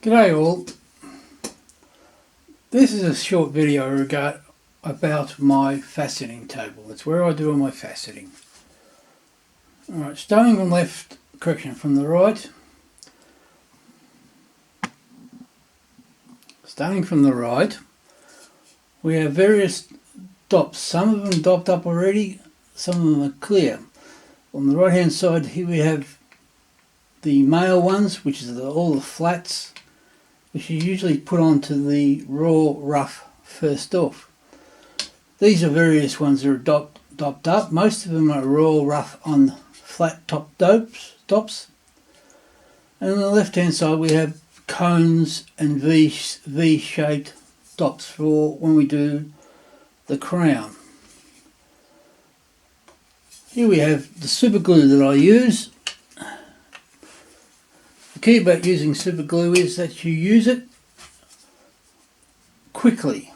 G'day all. This is a short video about my faceting table. It's where I do all my faceting. Alright, starting from from the right. Starting from the right, we have various dops. Some of them dopped up already, some of them are clear. On the right hand side here we have the male ones, which is all the flats, which you usually put onto the raw rough first off. These are various ones that are dopped up. Most of them are raw rough on flat top tops. And on the left hand side we have cones and V-shaped dops for when we do the crown. Here we have the super glue that I use. The key about using super glue is that you use it quickly.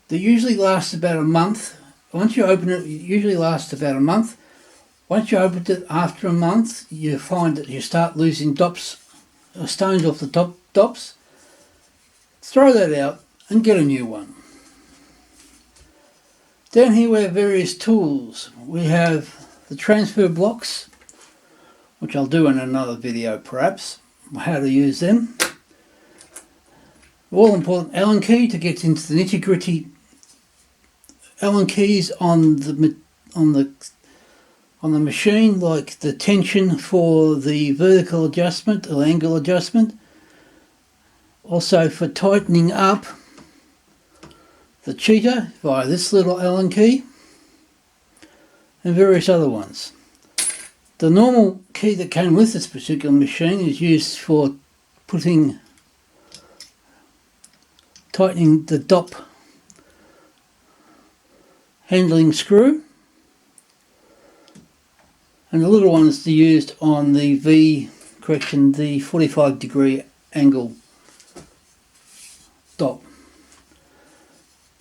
They usually last about a month. Once you open it, it usually lasts about a month. Once you open it after a month, you find that you start losing stones off the top dops. Throw that out and get a new one. Down here we have various tools. We have the transfer blocks, which I'll do in another video perhaps, how to use them. All important Allen key to get into the nitty gritty. Allen keys on the machine, like the tension for the vertical adjustment or angle adjustment. Also for tightening up the cheater via this little Allen key and various other ones. The normal key that came with this particular machine is used for tightening the dop handling screw, and the little one is used on the the 45-degree angle dop.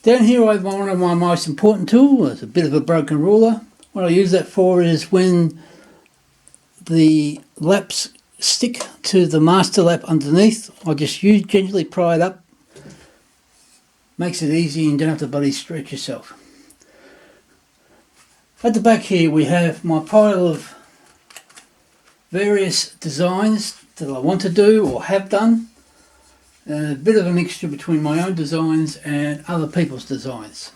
Down here I have one of my most important tools. It's a bit of a broken ruler. What I use that for is when the laps stick to the master lap underneath, I just gently pry it up. Makes it easy and you don't have to bloody stretch yourself. At the back here we have my pile of various designs that I want to do or have done. A bit of a mixture between my own designs and other people's designs.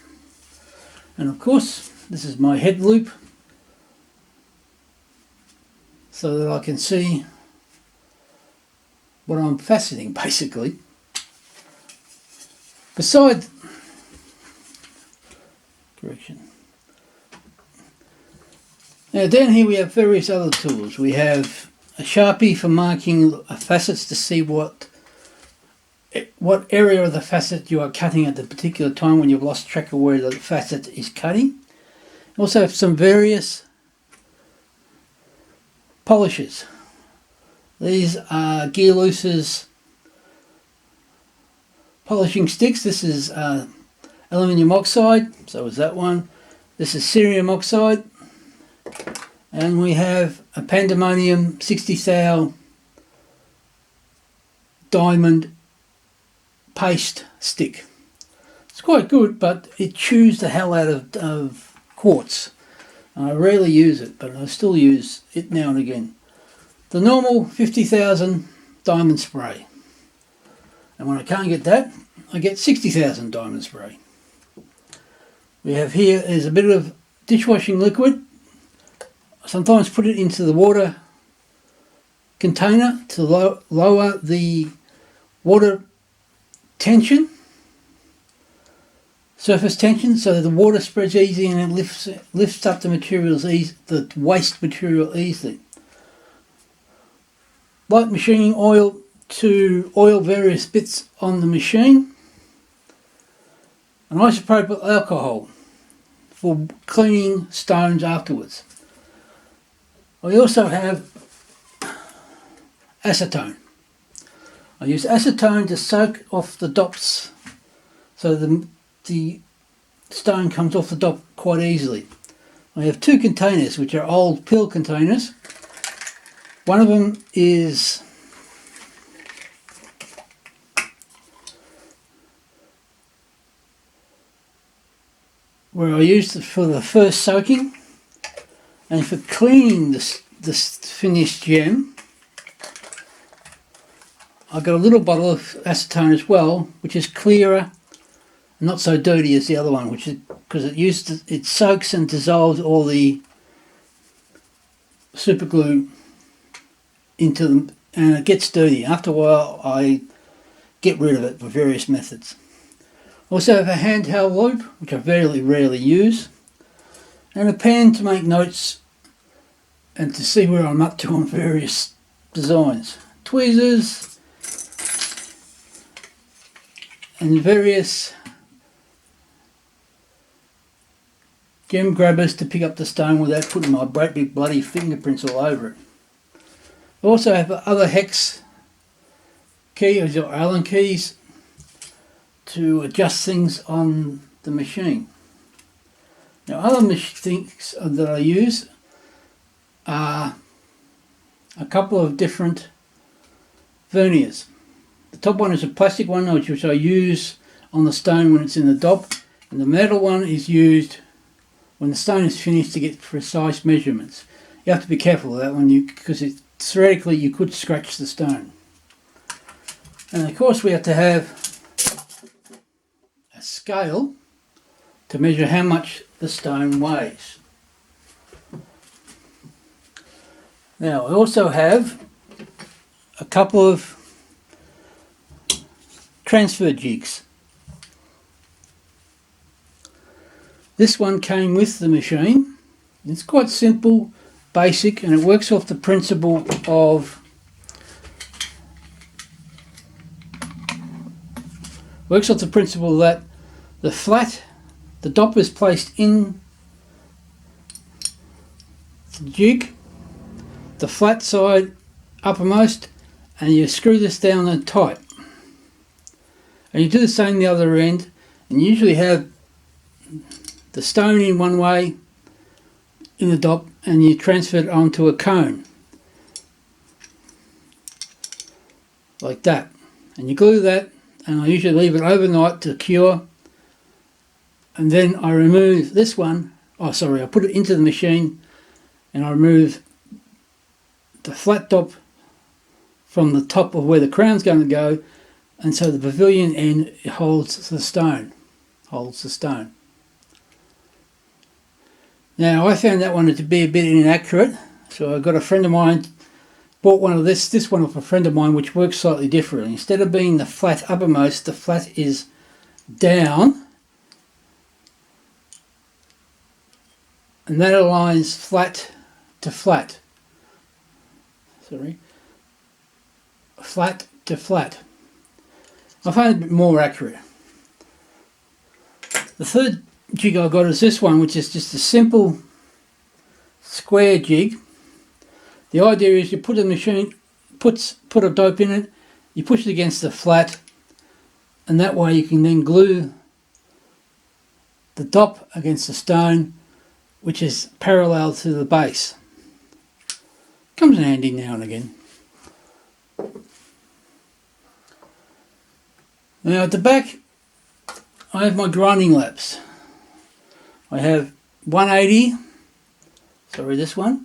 And of course this is my head loop, so that I can see what I'm faceting basically. Now down here we have various other tools. We have a Sharpie for marking facets to see what area of the facet you are cutting at the particular time when you've lost track of where the facet is cutting. Also have some various polishes. These are Gear Loose's polishing sticks. This is aluminium oxide, so is that one. This is cerium oxide, and we have a Pandemonium 60 thou diamond paste stick. It's quite good, but it chews the hell out of quartz. I rarely use it, but I still use it now and again. The normal 50,000 diamond spray. And when I can't get that, I get 60,000 diamond spray. We have here is a bit of dishwashing liquid. Sometimes put it into the water container to lower the water tension, surface tension, so that the water spreads easy and it lifts up the waste material easily. Light machining oil to oil various bits on the machine. An isopropyl alcohol for cleaning stones afterwards. I also have acetone. I use acetone to soak off the dops so the stone comes off the dop quite easily. I have two containers which are old pill containers. One of them is where I used it for the first soaking, and for cleaning this finished gem, I've got a little bottle of acetone as well, which is clearer, not so dirty as the other one, which is because it soaks and dissolves all the super glue into them, and it gets dirty. After a while, I get rid of it by various methods. Also have a handheld loupe, which I very rarely use, and a pen to make notes and to see where I'm up to on various designs. Tweezers and various gem grabbers to pick up the stone without putting my great big bloody fingerprints all over it. I also have other hex keys or Allen keys to adjust things on the machine. Now, other things that I use are a couple of different verniers. The top one is a plastic one, which I use on the stone when it's in the dop, and the metal one is used when the stone is finished to get precise measurements. You have to be careful of that one because theoretically you could scratch the stone. And of course we have to have a scale to measure how much the stone weighs. Now I also have a couple of transfer jigs. This one came with the machine. It's quite simple, basic, and it works off the principle of that the dop is placed in the jig, the flat side uppermost, and you screw this down and tight. And you do the same the other end, and you usually have the stone in one way in the dop, and you transfer it onto a cone like that, and you glue that, and I usually leave it overnight to cure, and then I remove this one. I put it into the machine and I remove the flat top from the top of where the crown's going to go, and so the pavilion end holds the stone. Now I found that one to be a bit inaccurate, so I got a friend of mine bought one of this one off a friend of mine, which works slightly differently. Instead of being the flat uppermost, the flat is down, and that aligns flat to flat. Flat to flat. I find it a bit more accurate. The third jig I got is this one, which is just a simple square jig. The idea is you put a machine, put a dope in it, you push it against the flat, and that way you can then glue the top against the stone, which is parallel to the base. Comes in handy now and again. Now at the back I have my grinding laps. I have 180, this one,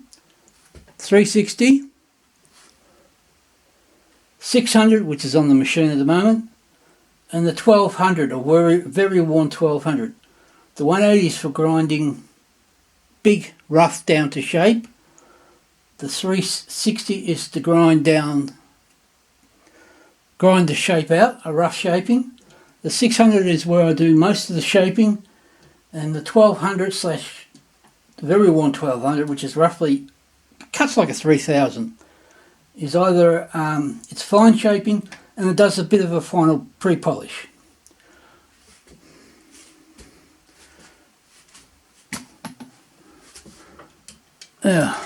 360, 600, which is on the machine at the moment, and the 1200, a very worn 1200. The 180 is for grinding big, rough down to shape. The 360 is to grind the shape out, a rough shaping. The 600 is where I do most of the shaping, and the 1200 slash the very worn 1200, which is roughly cuts like a 3000, is either it's fine shaping and it does a bit of a final pre-polish. Yeah.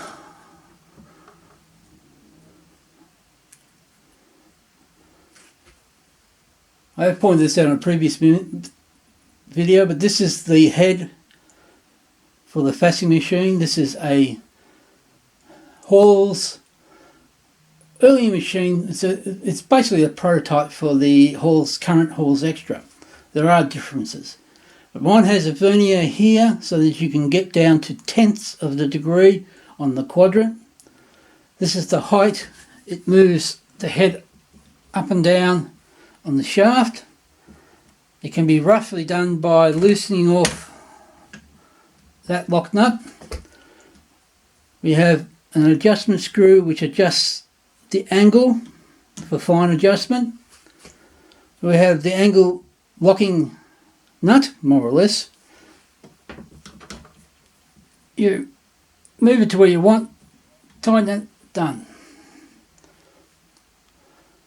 I have pointed this out in a previous video, but this is the head for the faceting machine. This is a Hall's early machine. It's basically a prototype for the current Hall's Extra. There are differences, But mine has a vernier here so that you can get down to tenths of the degree on the quadrant. This is the height. It moves the head up and down on the shaft. It can be roughly done by loosening off that lock nut. We have an adjustment screw which adjusts the angle for fine adjustment. We have the angle locking nut, more or less. You move it to where you want, tighten it, done.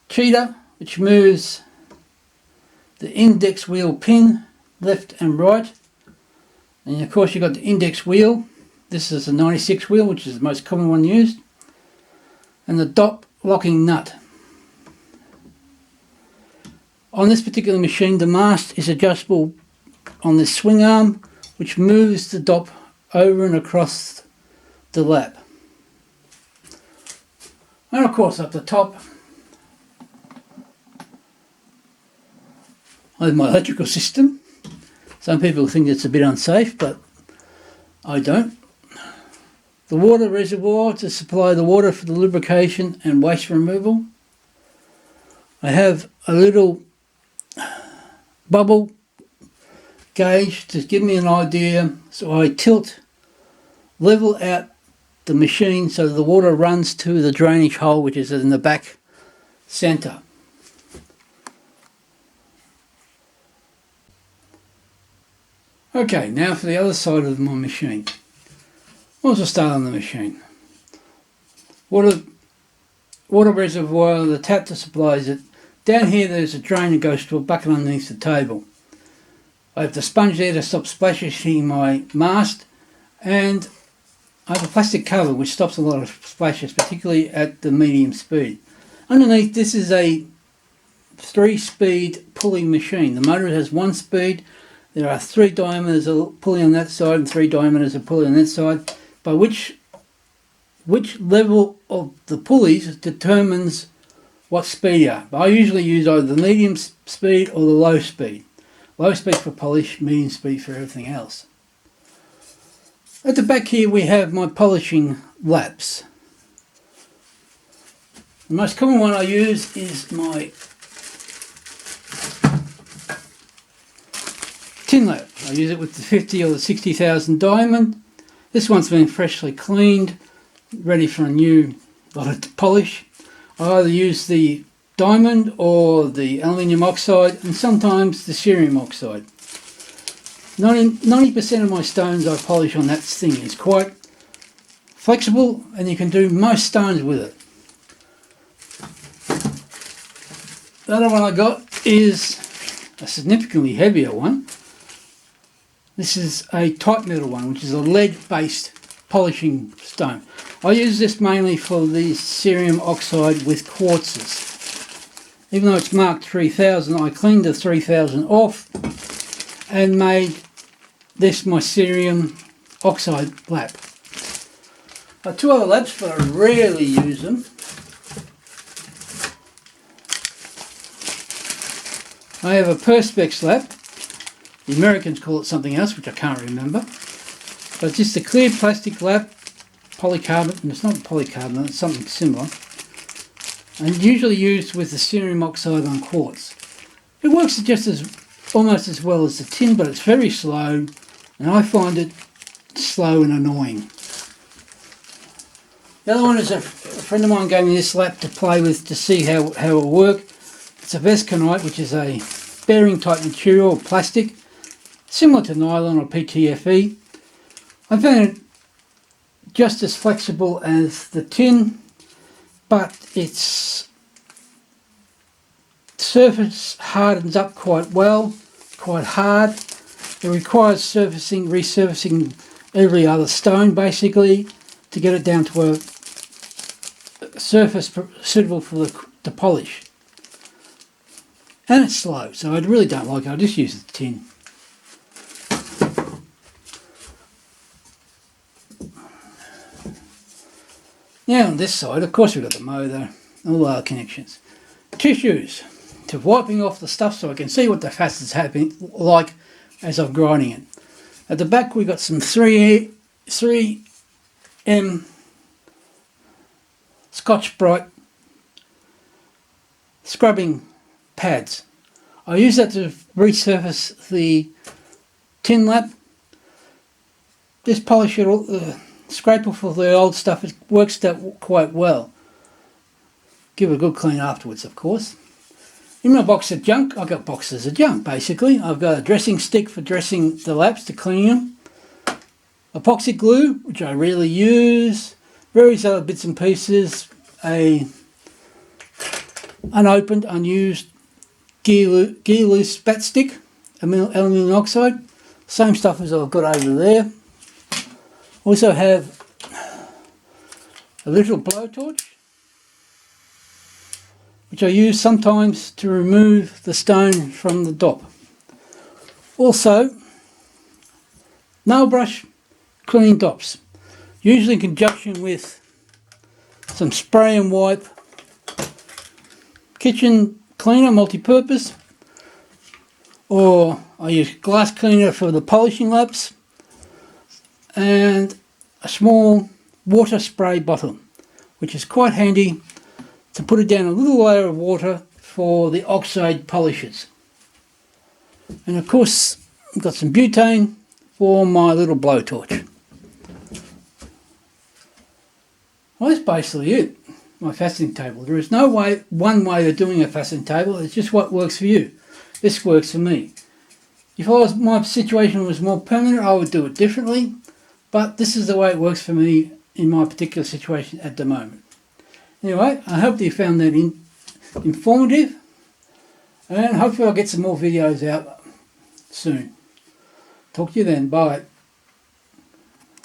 Cheater, which moves the index wheel pin left and right. And of course you've got the index wheel. This is a 96 wheel, which is the most common one used. And the dot locking nut. On this particular machine, the mast is adjustable on this swing arm, which moves the dop over and across the lap. And of course up the top, I have my electrical system. Some people think it's a bit unsafe, but I don't. The water reservoir to supply the water for the lubrication and waste removal. I have a little bubble gauge to give me an idea, so I tilt level out the machine so the water runs to the drainage hole, which is in the back centre. Okay, now for the other side of my machine. Once I start on the machine, water reservoir, the tap that supplies it. Down here there's a drain that goes to a bucket underneath the table. I have the sponge there to stop splashes hitting my mast, and I have a plastic cover which stops a lot of splashes, particularly at the medium speed. Underneath this is a 3-speed pulley machine. The motor has 1 speed. There are 3 diameters of pulley on that side and 3 diameters of pulley on that side, by which level of the pulleys determines what speed you are. But I usually use either the medium speed or the low speed. Low speed for polish, medium speed for everything else. At the back here we have my polishing laps. The most common one I use is my tin lap. I use it with the 50 or the 60,000 diamond. This one's been freshly cleaned, ready for a new lot of polish. I either use the diamond or the aluminium oxide, and sometimes the cerium oxide. 90% of my stones I polish on that thing. It's quite flexible and you can do most stones with it. The other one I got is a significantly heavier one. This is a type metal one, which is a lead based polishing stone. I use this mainly for the cerium oxide with quartzes. Even though it's marked 3000, I cleaned the 3000 off and made this my cerium oxide lap. 2 other laps, but I rarely use them. I have a Perspex lap. The Americans call it something else, which I can't remember. But it's just a clear plastic lap, polycarbonate, and it's not polycarbonate, it's something similar. And usually used with the cerium oxide on quartz. It works almost as well as the tin, but it's very slow, and I find it slow and annoying. The other one is a friend of mine gave me this lap to play with to see how it will work. It's a Vesconite, which is a bearing type material or plastic, similar to nylon or PTFE. I found it just as flexible as the tin, but its surface hardens up quite well, quite hard. It requires resurfacing every other stone basically to get it down to a surface suitable for the polish. And it's slow, so I really don't like it. I just use the tin. Now on this side, of course we've got the motor, all our connections. Tissues to wiping off the stuff so I can see what the facet's happening like as I'm grinding it. At the back we've got some 3M Scotch-Brite scrubbing pads. I use that to resurface the tin lap. This polish it all, scrape off all the old stuff. It works out quite well. Give it a good clean afterwards, of course. In my box of junk, I've got boxes of junk basically. I've got a dressing stick for dressing the laps to clean them, epoxy glue, which I rarely use, various other bits and pieces, a unopened, unused gear loose spat stick, aluminium oxide, same stuff as I've got over there. Also have a little blowtorch, which I use sometimes to remove the stone from the dop. Also, nail brush cleaning dops, usually in conjunction with some spray and wipe, kitchen cleaner, multi-purpose, or I use glass cleaner for the polishing laps, and a small water spray bottle, which is quite handy to put it down a little layer of water for the oxide polishes. And of course I've got some butane for my little blowtorch. Well, that's basically it, my faceting table. There is no one way of doing a faceting table, it's just what works for you. This works for me. If my situation was more permanent, I would do it differently, but this is the way it works for me in my particular situation at the moment. Anyway, I hope you found that informative, and hopefully I'll get some more videos out soon. Talk to you then, bye.